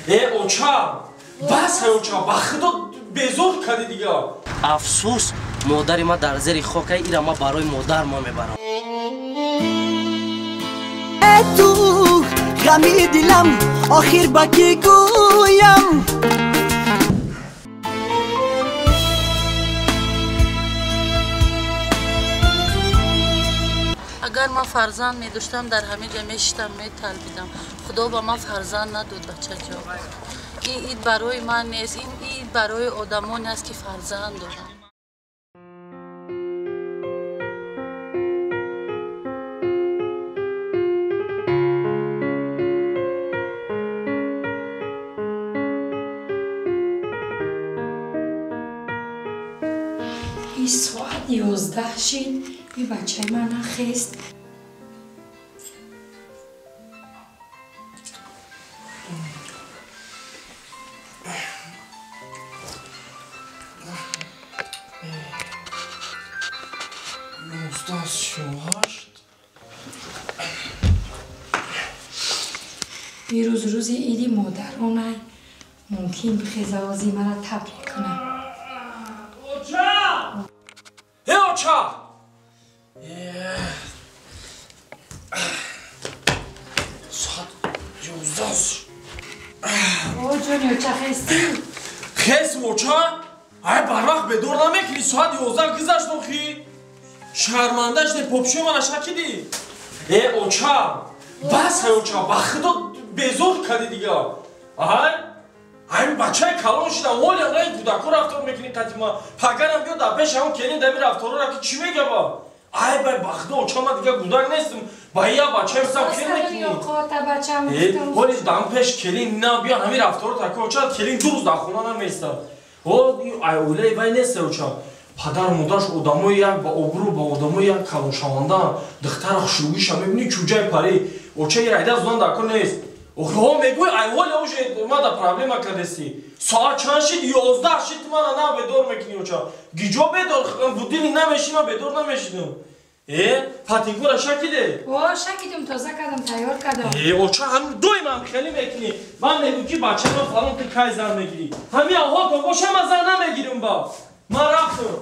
اوچا بس اوچا بخدا بزرگ کردی دیگه. افسوس مادر ما در زیر خاک ایرا ما برای مادر ما میبرم. تو غمی دلم آخر با کی گویم. اگر ما فرزند می داشتم در همه جا میشتم میطلبیدم. خدا با ما فرزند نداد بچه جان. این برای من نیست، این برای آدمان است که فرزند دارم. این ساعت 11 شد. این بچه من نخست. بیروز روزی ایدی مادرانه ممکن بخیزه وازی مرا تبریک کنم. اوچا ساعت 11 شد. او جونی اوچا خستی؟ خست اوچا؟ ای بر وقت به دور نمیکنی ساعت 11 گذشت نخی؟ شرمنده شدی پاپشوی من شکیدی؟ اوچا بس اوچا بخدا بزرگ کردی دیگه. این بچه کلان شدم ولی اونایی کودکو رفتار میکنی قدیما پگرم بیاد در پیش همون کنین دمی رفتارو را که چی میگه با؟ ای بای بخدا اوچا من دیگه کودک نیستم با یه بچه حساب کنی میکنی ولی دم پیش کلین نه بیا همین رفتارو ترکه اوچا کلین 2 روز در خونه نمیسته. ای اولی وای نیسته اوچا پدر مادرش آدمای یک با ابرو با آدمای یک کلان شونده دختر خوشرویش هم میبینی کجای پری اوچا یه رایده از اون دکو نیست. اوه میگوی ایوالی اوشه ما دا پرابلم کردستی ساعت چند شد 11 شد من نه بدور میکنی اوچا گیجا بدور بودینی نمیشی ما بدور نمیشیدم. پاتینگو را شکیده؟ شکیدم تازه کردم تیار کردم. اوچا هم دوی من خیلی میکنی من میگو که بچه ما فلان که کای زن میگیری همین آها کن باشه من زن نمیگیرم با من رفتم.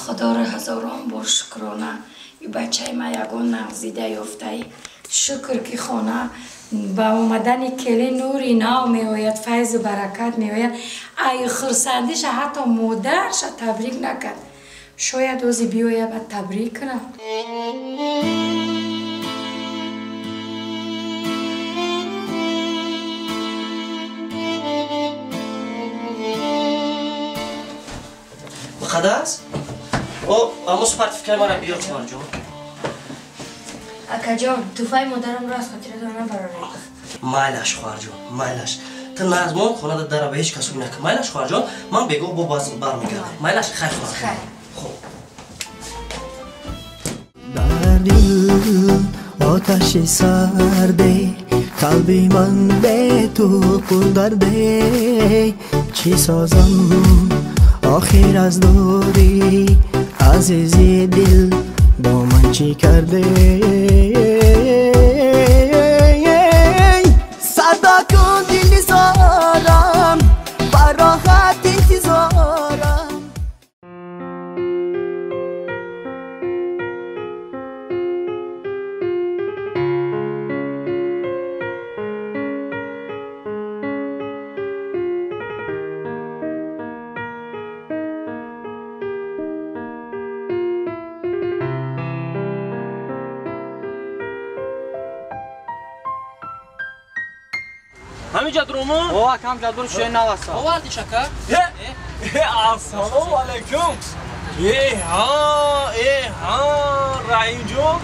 خدا را هزاران بار شکرانه این بچه ما یگان نغزیده یافته. شکر که خانه با اومدن کلی نوری نو می آید فیض و برکت می آید. ای خرسندیش حتی مادرش تبریک نکرد. شاید اوزی بیاید و تبریک کنه. مقدس؟ اما سپرتیفیکر من را بیار خواهر جان. اکا جان توفای مادرم را از خاطر دارم براره. مایلش خواهر جان مایلش تا نظمان خونه در به هیچ کسی نکن. مایلش خواهر جان من بگو با باز برمیگردم. مایلش خیر خواهر. خوب. در دل آتش سرده قلبی من به تو پر درده چی سازم آخر از دوری عزیزی دل با من چی کرده صدا کن دل زارم براحت انتظارم. همینجا درومو؟ اوه کم جد برو شوی نوستا آوردی شکر؟ السلام علیکم. ها رحیم جون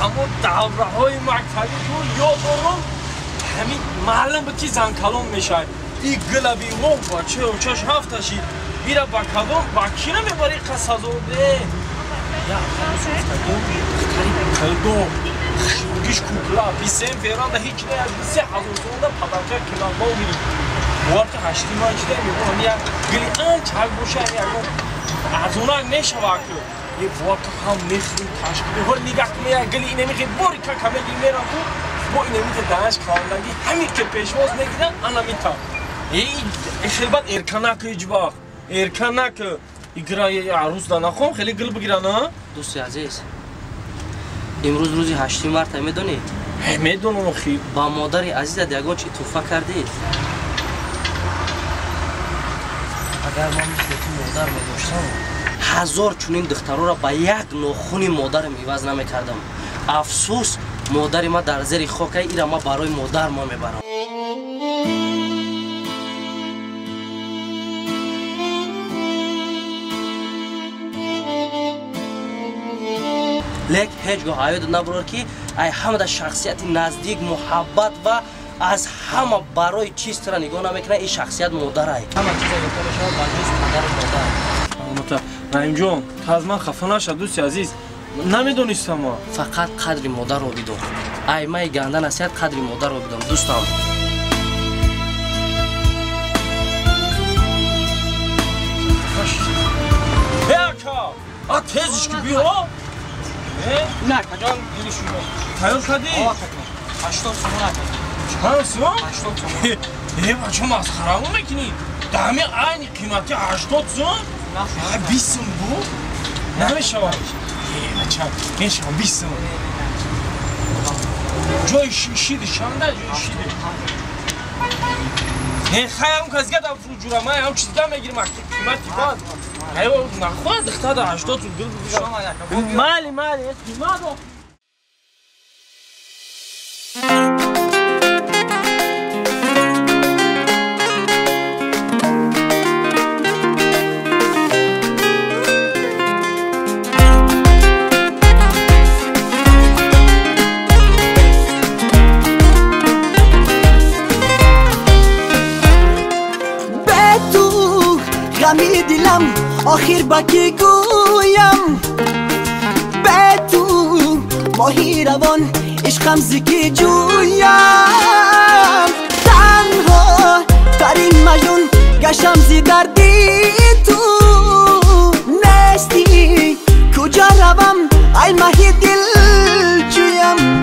همون دوره های مکتبی تو یاد دارم همین معلم به کی زن کلام میشه این گلبی مون بچه اوچاش هفتشی بیره با کدام با کی نمیباری قصازوده یا خموز افتادیم دختری کلدو گیش کوکلا بیسیم فیران ده هیچ نه از 3000 سونده پدرکه کلان باوگیری وقت هشتی ما اجده میگم یا گلی آن چال بوشه میگم از اونا نشه واقعا یه وقت هم میخوام تشکیل هول نگاه کنی گلی نمیخواد بوری که کامل میرم تو با این میت دانش خواندگی همین که پیشواز میگیرن انا میتا ای خیلبت ارکانک ایجبا ارکانک ایگرای عروس دانا خون خیلی گل بگیرن ها دوستی عزیز امروز روزی 8 مارت میدونی میدونم خیلی با مادری عزیزت یگان چی توفه کردی اگر من مثل تو مادر میداشتم هزار چونین دخترها را با یک ناخون مادر میوز نمیکردم افسوس مادر ما در زیر خاک ایرا ما برای مادر ما میبرم لیک هیچگاه آید نبرار که ای همه در شخصیت نزدیک محبت و از همه برای چیز تر نگاه نمیکنه این شخصیت مادر ای همه چیز گفته بشه بجز پدر مادر نعیم جان تو از من خفه نشد دوستی عزیز نمیدونستم ما فقط قدر مادر رو بدون ای من گنده نصیحت قدر مادر رو بدون دوستم بیاکا تیزش که بیا نه کجان گیری شما تایور کردی؟ 80 سومون چند سومون؟ 80 سومون ای بچه مسخرمون میکنی؟ دمی عین قیمتی 80 سوم؟ 20 سوم بود؟ نمیشه ای بچه میشه 20 سوم جای شیده شمده جای شیده ای خیلی هم کسگه در فرو جورم های هم چیزگه میگیرم قیمتی باز ایوه نخواه دختر در 80 سوم گل بگیرم مالی قیمت رو غمی دلم آخر با کی گویم به تو ماهی روان عشقم زکی جویم تنها ترین مجنون گشم زی دردی تو نستی کجا روم ای ماهی دل جویم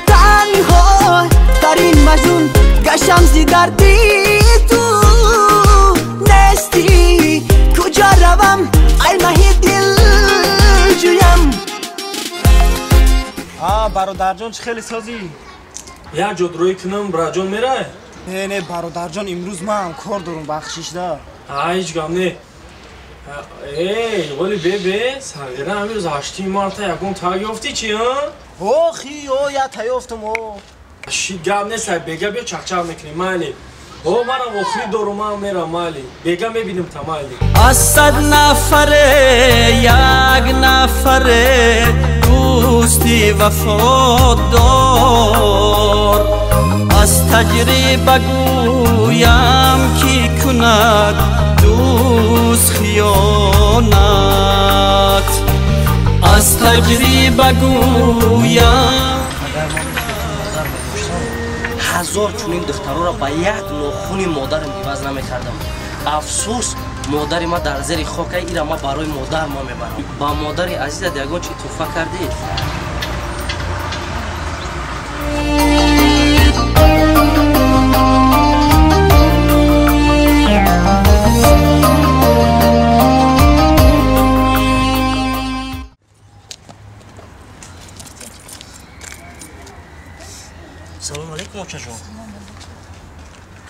تنها ترین مجنون گشم زی دردی تو نستی کجا روم ای ماهی دل جویم برادرجان چه خیلی سازی؟ یک جادروی کنم براجان میره؟ نه برادرجان امروز من کار دارم بخشش ده هیچ گم نه ای ولی ببه سرگره امروز 8 مارت یکم تاگ یافتی چی ها؟ خی یا تایافتم شی گم نیست بگه بیا چخچخ میکنی مالی من وقتی دارم میرم مالی بگه میبینیم تمالی از 100 نفره یک نفره دوستی وفادار از تجربه گویم کی کند دوست خیانت از تجربه گویم هزار چونین دخترها را با یک ناخون مادر میوز نمیکردم افسوس مادر ما در زیر خاک ایرا ما برای مادر ما میبرم با مادر عزیزت یگان چی توفه کردی سلام علیکم آقا جان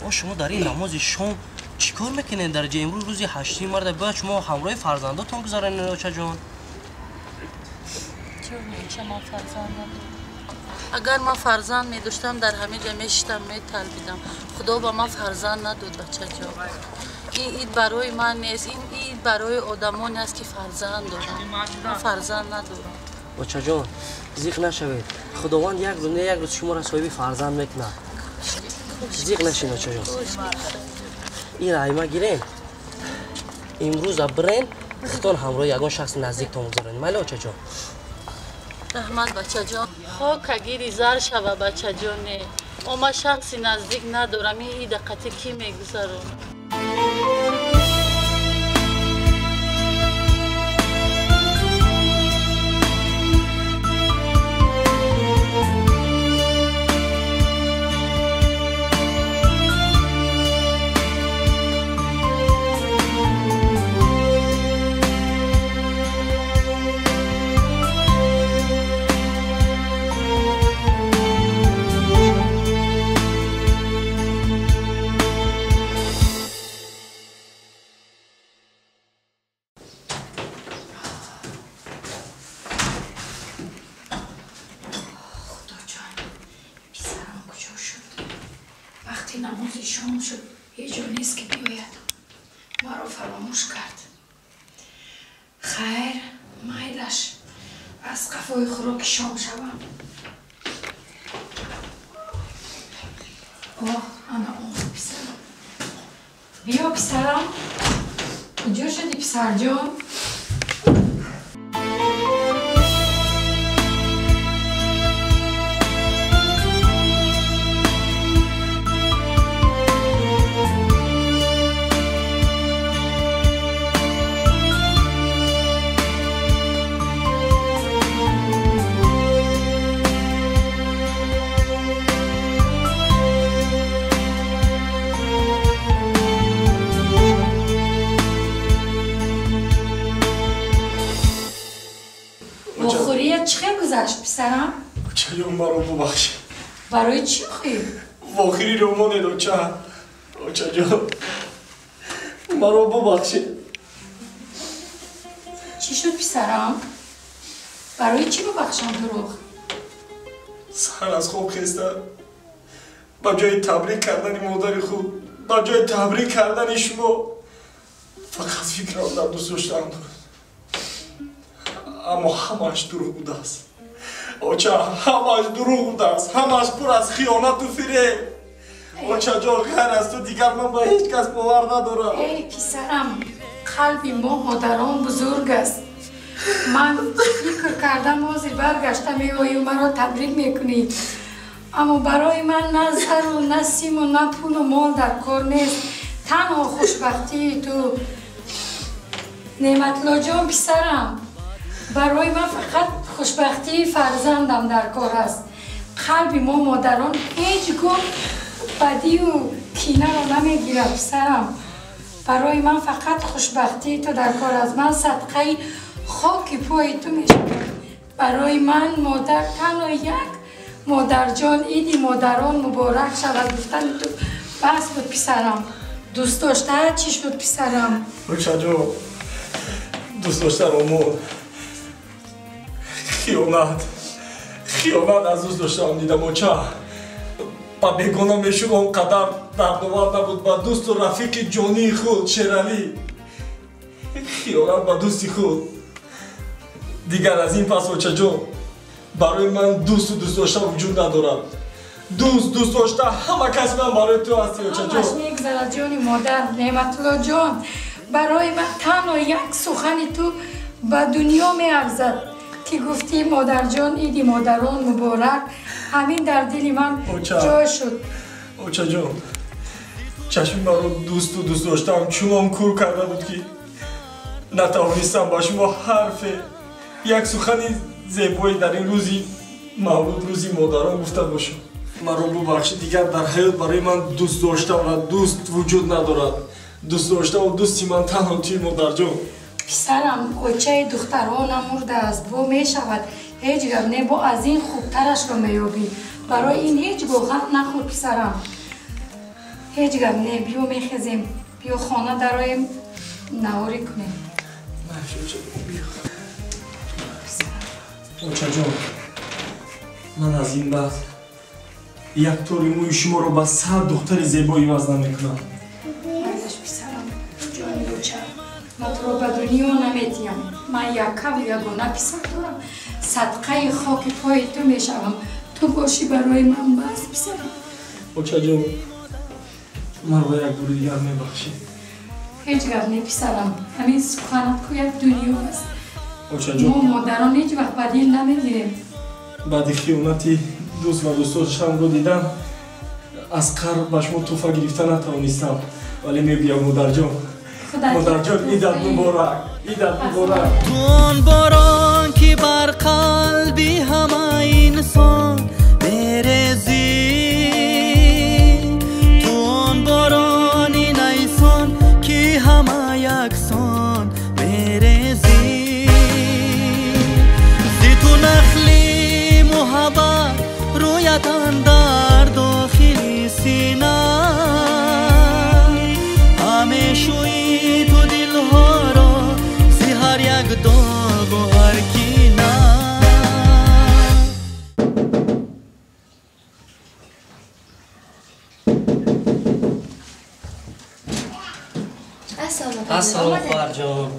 شما در این نماز شام چیکار میکنین در امروز روزی 8 مارت باید شما همراه فرزنداتون گذارین آقا جان چون من فرزندم اگر من فرزند می داشتم در همه جا میشتم میطلبیدم خدا با من فرزند نداد بچه جان این عید برای من نیست این عید برای آدمانی است که فرزند دارم من فرزند ندارم بچه جان زیق نشوید خداوند یک روز شما را صاحب فرزند میکنه زیق نشین بچه جان این رایما گیرین امروز برین خودتون همراه یگان شخص نزدیکتون بگذارین مالی بچه جان رحمت بچه جان خاک اگری زر شوه بچه جان اما شخصی نزدیک ندارم این عید دقیقی کی میگذارم وقتی نماز شام شد یه جا نیست که بیاید ما رو فراموش کرد خیر میلش از قفای خوراک شام شوم انا اون پسرم بیا پسرم کجا شدی پسر جان پسرم؟ چه مرا ببخش برای چی خیلی؟ واخیری رو منه دوچه دوچه جا مرا ببخش چی شد پسرم؟ برای چی ببخشم دروغ؟ سر از خواب خستم با جای تبریک کردن مادر خود با جای تبریک کردن شما فقط فکرم در دوست داشتم بود اما همش دروغ بوده است اوچه همش دروغ بوده است همش پر از خیانت و فریب اوچه جا غیر از تو دیگر من با هیچ کس باور ندارم ای پسرم قلبی ما مادران بزرگ است من فکر کردم حاضر برگشتم می‌آیی و مرا تبریک میکنی اما برای من نه زر و نه سیم و نه پول و مال در کار نیست تنها خوشبختی تو نعمت‌الله جان پسرم برای من فقط خوشبختی فرزندم در کار است قلبی ما مادران هیچ گونه بدی و کینه رو نمیگیره پسرم برای من فقط خوشبختی تو در کار است من صدقه خاک پای تو میشم برای من مادر تنها یک مادر جان ایدی مادران مبارک شود گفتن تو بس بود پسرم دوست داشته چی شد پسرم بچه جو دوست داشته رو خیانت از دوست داشتم دیدم و چه با بگونه میشون اونقدر دردآور نبود با دوست و رفیق جانی خود شیرالی خیانت با دوستی خود دیگر از این پس بچه جو برای من دوست داشته وجود ندارد دوست داشته همه کس من برای تو هستی بچه جو همش میگذرد جانی مادر نعمت‌الله جان برای من تنها یک سخنی تو به دنیا میارزد که گفتی مادر جان ایدی مادران مبارک همین در دل من جای شد اوچه جان چشم من رو دوست داشتم چون کور کرده بود که نتوانستم با شما حرف یک سخنی زیبایی در این روزی مولود روزی مادران گفته باشم من رو ببخشید دیگر در حیات برای من دوست داشتم و دوست وجود ندارد دوست داشتم و دوستی من تنها توی مادر جان پسرم اوچه دخترانم مرده است بو می شود هیچ گپ نه با از این خوبترش رو میابی برای این هیچ غم نخور پسرم هیچ گپ نه بیو میخزیم بیو خانه درایم نهاری کنیم اوچه جان من از این بعد یک طوری موی شما رو با 100 دختر زیبایی وزن میکنم مردش پسرم جانی اوچه من تو رو به دنیا نمیتیم من یکم یگانه پسر دارم صدقه خاک پای تو میشوم تو باشی برای من بس پسرم اوچه جان من رو یک دور دیگر میبخشی هیچ گپ نه پسرم همین سخنت کو یک دنیا است اوچه جان ما مادران هیچ وقت بدیل نمیگیریم بعد خیانتی دوست و دوستاشم رو دیدم از قرب به شما توفه گرفتن نتوانستم ولی میگویم مادر جان مادر جان ایدت مبارک ایدت مبارک تون باران که بر قلبی همه انسان برزی تون باران این ایسان که همه یکسان برزی زی تو نخلی محبت رویتان در داخل سینه همیشوی تو دلها را زی هر یک داغ و هر کینه جان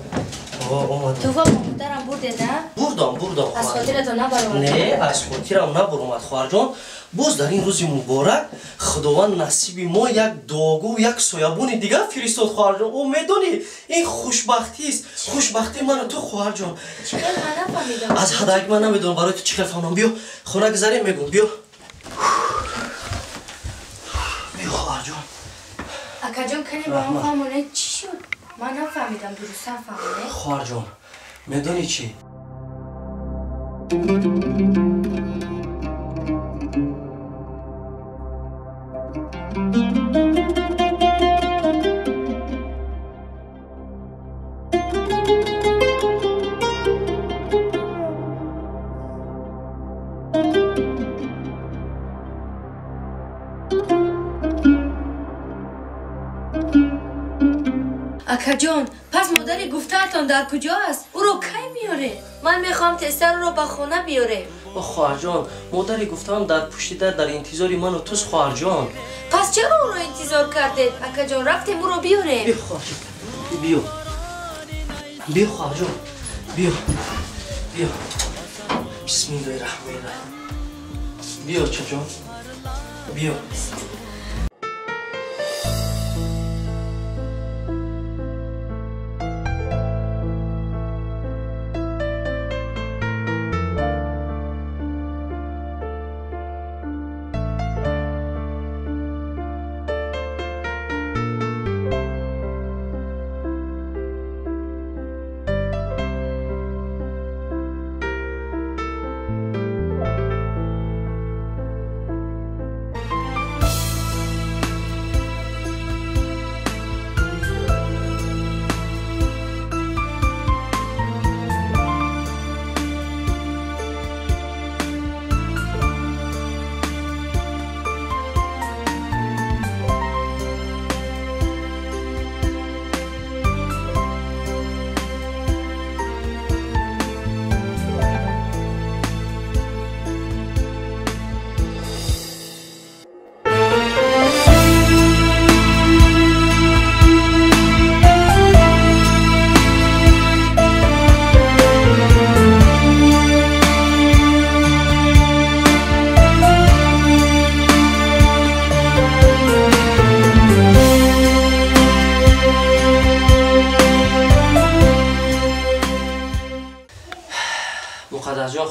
اومد تو با مادرم برده نه؟ بردم از خاطر تو نبرم نه از خاطرم نبرم خواهر جان باز در این روز مبارک خداوند نصیب ما یک داغ و یک سایبون دیگه فرستاد خواهر جان میدونی این خوشبختی است خوشبختی من و تو خواهر جان چیکار من نفهمیدم از حداک من نمیدونم برای تو چیکار فهمم بیا خونه گذاریم میگم بیا خواهر جان اکا جان کنی با هم فهمونه چی شد؟ من نفهمیدم درست فهمونه خواهر جان میدونی چی؟ اکا جان پس مادری گفتهتان در کجا است؟ او رو کی میاره؟ من میخوام تستر رو به خونه بیاره خواهر جان مادری گفتم در پشت در انتظاری من و توست خواهر جان پس چرا او رو انتظار کردید؟ اکا جان رفتیم او رو بیاره بیا خواهر جان بیا خواهر جان بیا بسم الله الرحمن الرحیم بیا چه جان بیا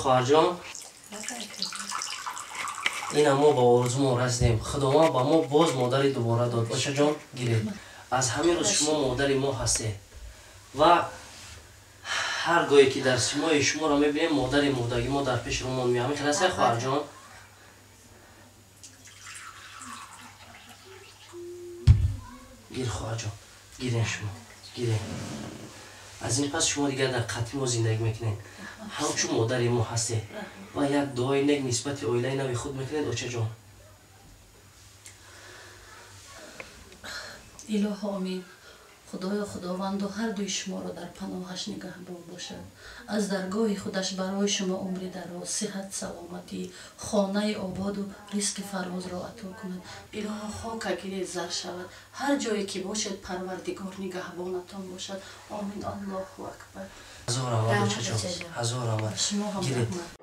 خواهر جان این ما با آرزو رسیدیم خداوند با ما باز مادری دوباره داد باشه جان گیرید از همین روز شما مادری ما هستی و هر گاهی که در سیمای شما را میبینیم مادری مردگی ما در پیش رومان میامین خلاصه خواهر جان گیر خواهر جان گیرین شما گیرین از این پس شما دیگر در قطعی ما زندگی میکنین همچون مادری ما هستی و یک دعای نیک نسبت اویلای نوی خود میکنید اوچه جان اله آمین خدای خداوند و هر دوی شما را در پناهش نگهدار باشد از درگاه خودش برای شما عمر دراز صحت سلامتی خانه آباد و رزق فراز را عطا کند اله خاک گیر زر شود هر جایی که باشد پروردگار نگهبانتان باشد آمین الله اکبر هزار آمد اوچه جان هزار آمد گیرید